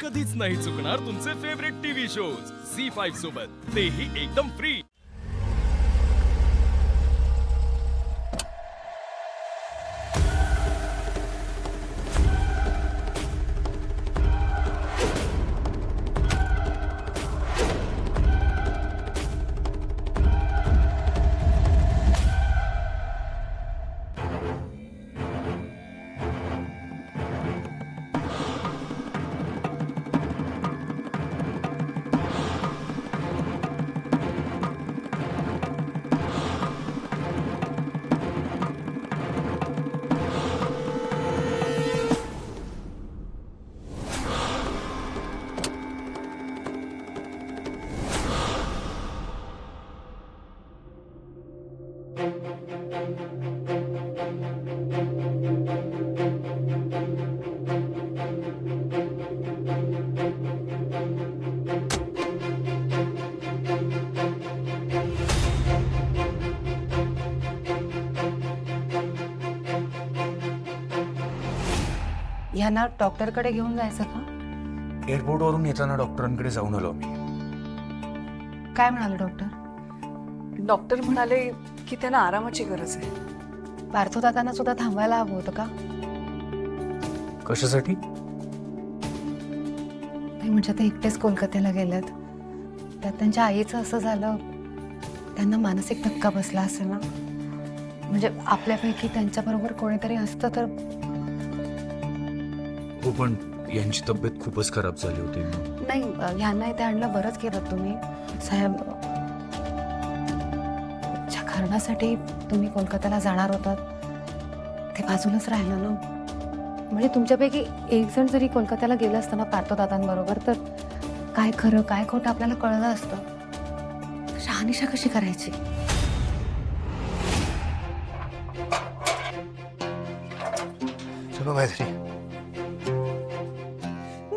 कधीच नाही चुकणार तुमचे फेवरेट टीव्ही शोज झी5 सोबत, तेही एकदम फ्री। यांना डॉक्टरकडे घेऊन जायचं का? एअरपोर्टवरून येताना डॉक्टरांकडे जाऊन आलो मी। काय म्हणाले डॉक्टर? डॉक्टर म्हणाले की त्यांना आरामाची गरज आहे। पार्थदादांना सुद्धा थांबायला हवं होतं का? कशासाठी? नाही म्हणजे ते एकटेच कोलकात्याला गेलेत, त्यात त्यांच्या आईचं असं झालं, त्यांना मानसिक धक्का बसला असेल ना। म्हणजे आपल्यापैकी त्यांच्याबरोबर कोणीतरी असतं तर। हो पण यांची तब्येत खूपच खराब झाली होती। नाही यांना इथे आणलं बरंच केलं तुम्ही साहेब। ज्या कारणासाठी तुम्ही कोलकात्याला जाणार होतात ते बाजूलाच राहिलं ना। म्हणजे तुमच्यापैकी एक जण जरी कोलकात्याला गेलं असतं ना पार्थदादांबरोबर, तर काय खरं काय खोटं आपल्याला कळलं असतं। शहानिशा कशी करायची? चलो गायत्री।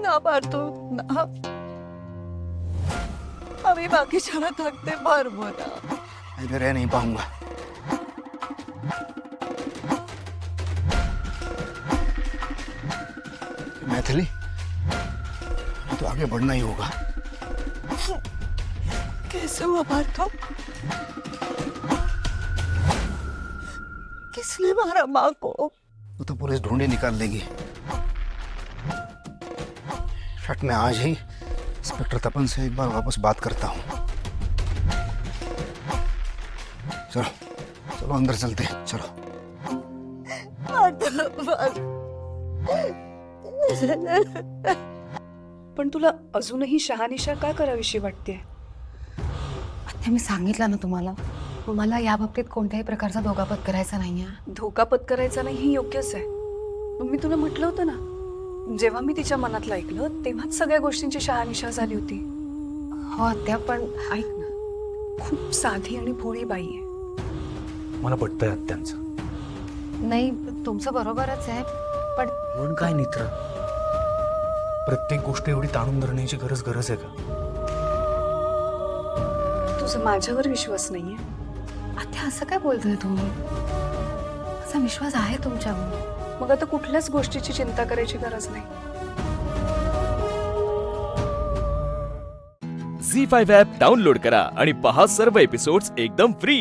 ना पार्थो ना, अभी बाकी चला थकते पारबो ना। मैं रह नहीं पाऊंगा। मैथिली, तो आगे बढ़ना ही होगा। कैसे हुआ पार्थो? किसने मारा माँ को? वो तो पुलिस ढूंढे निकाल देगी। शट, मैं आज ही इंस्पेक्टर तपन से एक बार वापस बात करता हूँ। चलो चलो अंदर चलते हैं, चलो। पण तुला अजूनही शहानिशा का करावीशी वाटते? आता मी सांगितलं ना तुम्हाला, मला या बाबतीत कोणत्याही प्रकारचा दोघापत करायचा नाहीये। धोका पत्करायचा नाही ही योग्यच आहे। मग मी तुला म्हटलं होतं ना, जेव्हा मी तिच्या मनातलं ऐकलं तेव्हाच सगळ्या गोष्टींची शहानिशा झाली होती। हो आत्या, पण ऐक ना, खूप साधी आणि भोळी बाई आहे। मला पटतंय आत्यांचं। नाही तुमचं बरोबरच आहे, पण पण काय नित्र, प्रत्येक गोष्ट एवढी ताणून धरण्याची गरज आहे का? तुझा माझ्यावर विश्वास नाहीये? आता असं काय बोलतोय तुम्ही? असा विश्वास आहे तुमच्यावर। मग आता कुठल्याच गोष्टीची चिंता करायची गरज नाही। झी5 ॲप डाउनलोड करा आणि पहा सर्व एपिसोड्स एकदम फ्री।